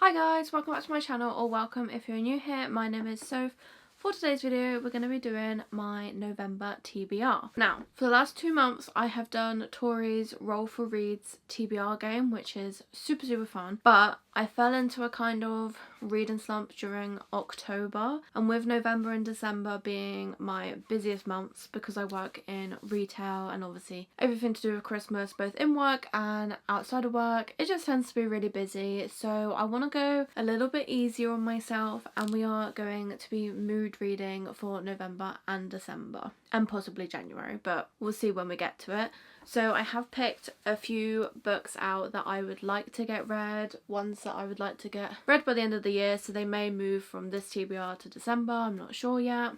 Hi guys, welcome back to my channel, or welcome if you're new here. My name is Soph. For today's video, we're going to be doing my November TBR. Now, for the last 2 months, I have done Tori's Roll for Reads TBR game, which is super fun, but I fell into a kind of reading slump during October, and with November and December being my busiest months because I work in retail and obviously everything to do with Christmas, both in work and outside of work, it just tends to be really busy. So I want to go a little bit easier on myself, and we are going to be mood reading for November and December and possibly January, but we'll see when we get to it. So I have picked a few books out that I would like to get read, ones that I would like to get read by the end of the year, so they may move from this TBR to December, I'm not sure yet.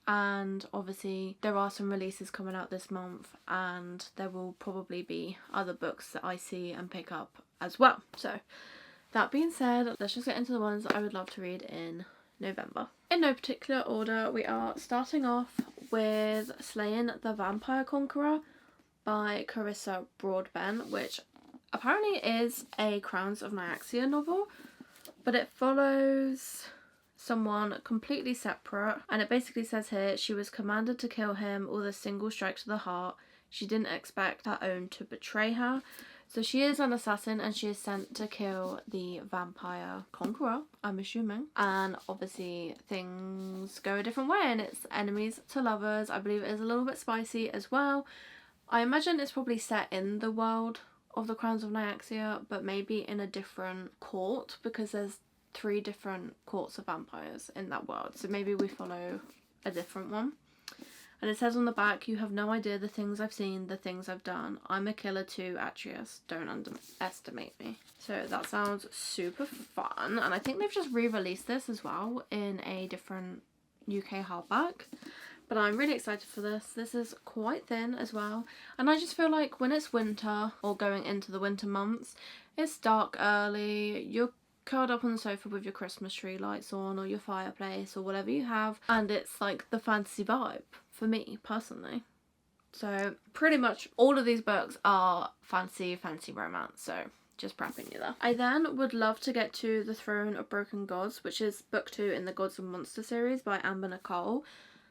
And obviously there are some releases coming out this month, and there will probably be other books that I see and pick up as well. So that being said, let's just get into the ones that I would love to read in November. In no particular order, we are starting off with Slaying the Vampire Conqueror by Carissa Broadbent, which apparently is a Crowns of Nyaxia novel, but it follows someone completely separate, and it basically says here she was commanded to kill him with a single strike to the heart. She didn't expect her own to betray her. So she is an assassin, and she is sent to kill the vampire conqueror, I'm assuming. And obviously things go a different way, and it's enemies to lovers. I believe it is a little bit spicy as well. I imagine it's probably set in the world of the Crowns of Nyaxia, but maybe in a different court, because there's 3 different courts of vampires in that world. So maybe we follow a different one. And it says on the back, "You have no idea the things I've seen, the things I've done. I'm a killer too, Atreus. Don't underestimate me." So that sounds super fun. And I think they've just re-released this as well in a different UK hardback. But I'm really excited for this. This is quite thin as well. And I just feel like when it's winter or going into the winter months, it's dark early, you're curled up on the sofa with your Christmas tree lights on or your fireplace or whatever you have, and it's like the fantasy vibe for me personally. So pretty much all of these books are fantasy romance, so just prepping you there. I then would love to get to The Throne of Broken Gods, which is book 2 in the Gods and Monsters series by Amber Nicole.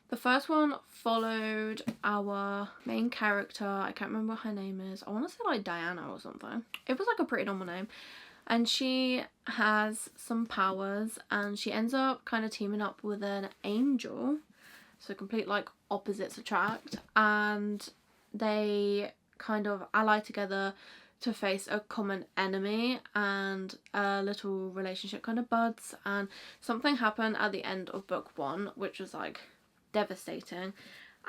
The first one followed our main character, I can't remember what her name is, I want to say like Diana or something. It was like a pretty normal name. And she has some powers, and she ends up kind of teaming up with an angel. So complete like opposites attract, and they kind of ally together to face a common enemy, and a little relationship kind of buds, and something happened at the end of book 1 which was like devastating,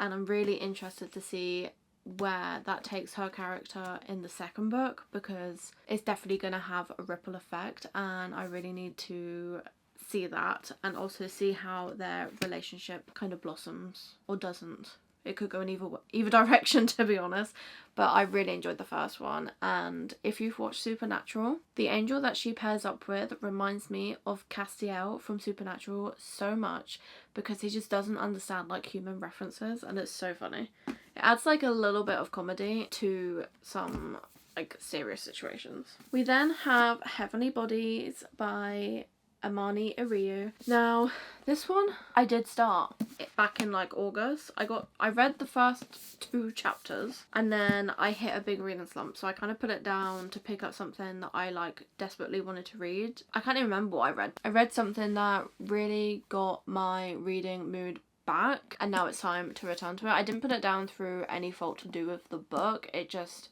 and I'm really interested to see where that takes her character in the second book, because it's definitely going to have a ripple effect, and I really need to see that, and also see how their relationship kind of blossoms or doesn't. It could go in either direction, to be honest, but I really enjoyed the first one. And if you've watched Supernatural, the angel that she pairs up with reminds me of Castiel from Supernatural so much, because he just doesn't understand like human references, and it's so funny. It adds like a little bit of comedy to some like serious situations. We then have Heavenly Bodies by Amani Iriu. Now, this one I did start back in like August. I read the first 2 chapters, and then I hit a big reading slump, so I kind of put it down to pick up something that I like desperately wanted to read. I can't even remember what I read. I read something that really got my reading mood back, and now it's time to return to it. I didn't put it down through any fault to do with the book. It just,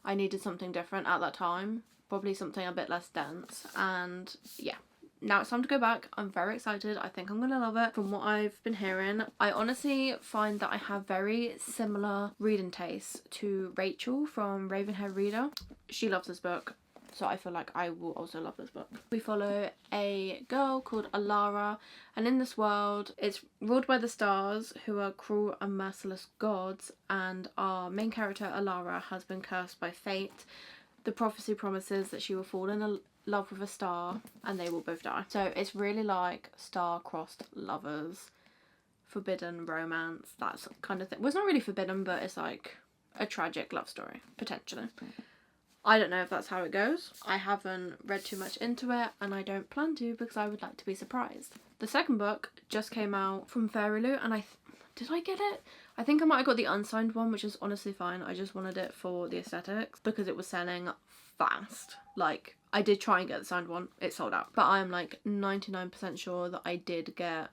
I needed something different at that time, probably something a bit less dense, and yeah. Now it's time to go back. I'm very excited. I think I'm going to love it from what I've been hearing. I honestly find that I have very similar reading tastes to Rachel from Ravenhair Reader. She loves this book, so I feel like I will also love this book. We follow a girl called Alara, and in this world it's ruled by the stars, who are cruel and merciless gods, and our main character Alara has been cursed by fate. The prophecy promises that she will fall in love with a star, and they will both die. So it's really like star-crossed lovers, forbidden romance, that kind of thing. Well, it's not really forbidden, but it's like a tragic love story, potentially. I don't know if that's how it goes. I haven't read too much into it, and I don't plan to because I would like to be surprised. The second book just came out from FairyLoot, and did I get it? I think I might have got the unsigned one, which is honestly fine. I just wanted it for the aesthetics because it was selling fast. Like, I did try and get the signed one. It sold out. But I'm like 99% sure that I did get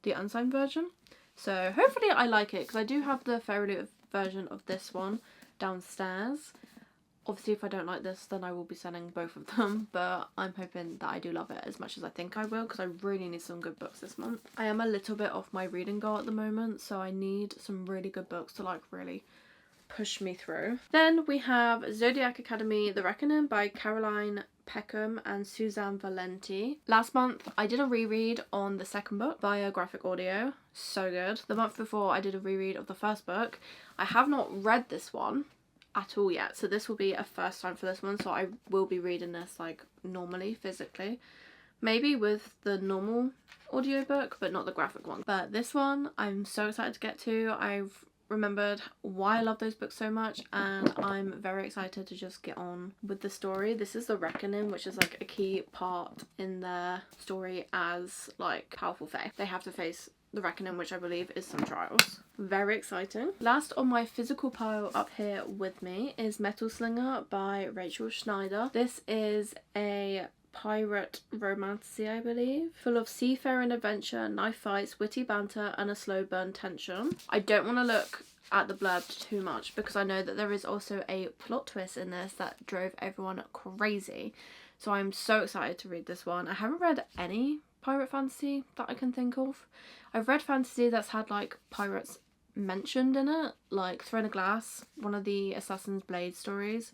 the unsigned version. So hopefully I like it, because I do have the FairyLoot version of this one downstairs. Obviously, if I don't like this, then I will be selling both of them, but I'm hoping that I do love it as much as I think I will, because I really need some good books this month. I am a little bit off my reading goal at the moment, so I need some really good books to like really push me through. Then we have Zodiac Academy: The Reckoning by Caroline Peckham and Suzanne Valenti. Last month I did a reread on the second book via graphic audio. So good. The month before I did a reread of the first book. I have not read this one at all yet, so this will be a first time for this one, so I will be reading this like normally, physically, maybe with the normal audiobook but not the graphic one. But this one I'm so excited to get to. I've remembered why I love those books so much, and I'm very excited to just get on with the story. This is the Reckoning, which is like a key part in their story as like powerful fae. They have to face the Reckoning, which I believe is some trials. Very exciting. Last on my physical pile up here with me is Metal Slinger by Rachel Schneider. This is a pirate romantasy, I believe, full of seafaring adventure, knife fights, witty banter, and a slow burn tension. I don't want to look at the blurb too much because I know that there is also a plot twist in this that drove everyone crazy. So I'm so excited to read this one. I haven't read any pirate fantasy that I can think of. I've read fantasy that's had like pirates mentioned in it, like Throne of Glass, one of the Assassin's Blade stories,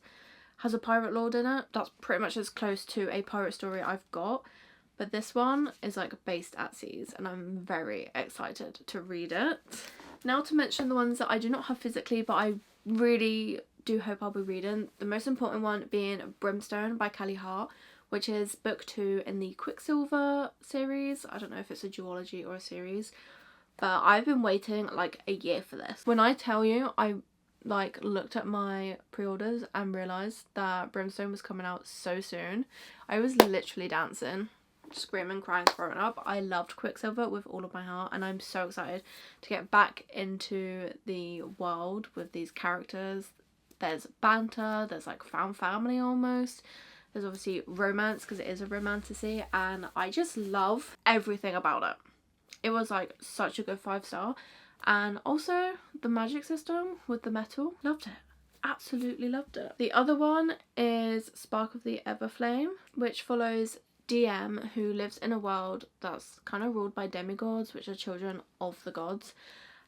has a pirate lord in it. That's pretty much as close to a pirate story I've got, but this one is like based at seas, and I'm very excited to read it. Now to mention the ones that I do not have physically but I really do hope I'll be reading. The most important one being Brimstone by Kelly Hart, which is book 2 in the Quicksilver series. I don't know if it's a duology or a series, but I've been waiting like a year for this. When I tell you, I like looked at my pre-orders and realised that Brimstone was coming out so soon. I was literally dancing, screaming, crying, throwing up. I loved Quicksilver with all of my heart, and I'm so excited to get back into the world with these characters. There's banter, there's like found family almost. There's obviously romance because it is a romantasy, and I just love everything about it. It was like such a good 5-star. And also the magic system with the metal, loved it. Absolutely loved it. The other one is Spark of the Everflame, which follows DM, who lives in a world that's kind of ruled by demigods, which are children of the gods.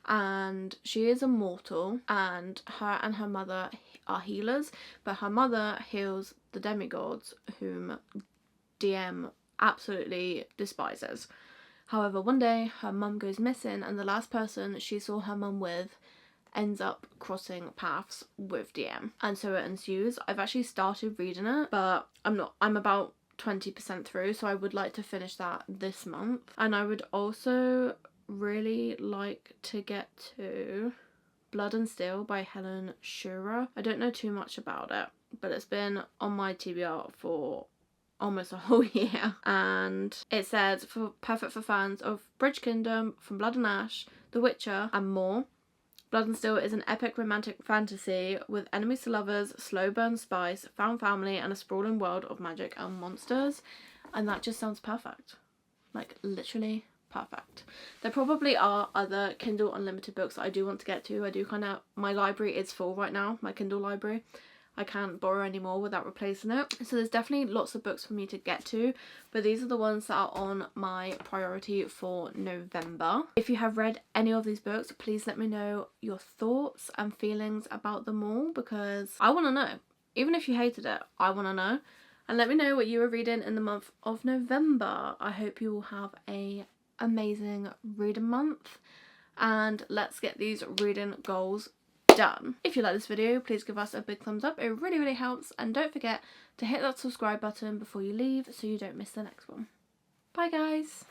And she is immortal, and her mother are healers, but her mother heals the demigods, whom DM absolutely despises. However, one day her mum goes missing, and the last person she saw her mum with ends up crossing paths with DM, and so it ensues. I've actually started reading it, but I'm about 20% through, so I would like to finish that this month. And I would also really like to get to Blood and Steel by Helen Schurer. I don't know too much about it, but it's been on my TBR for almost a whole year, and it says perfect for fans of Bridge Kingdom, From Blood and Ash, The Witcher, and more. Blood and Steel is an epic romantic fantasy with enemies to lovers, slow burn spice, found family, and a sprawling world of magic and monsters. And that just sounds perfect. Like, literally perfect. There probably are other Kindle Unlimited books that I do want to get to. My library is full right now, my Kindle library. I can't borrow any more without replacing it. So there's definitely lots of books for me to get to, but these are the ones that are on my priority for November. If you have read any of these books, please let me know your thoughts and feelings about them all, because I want to know. Even if you hated it, I want to know. And let me know what you were reading in the month of November. I hope you will have a amazing reading month, and let's get these reading goals done. If you like this video, please give us a big thumbs up. It really helps, and don't forget to hit that subscribe button before you leave so you don't miss the next one. Bye guys.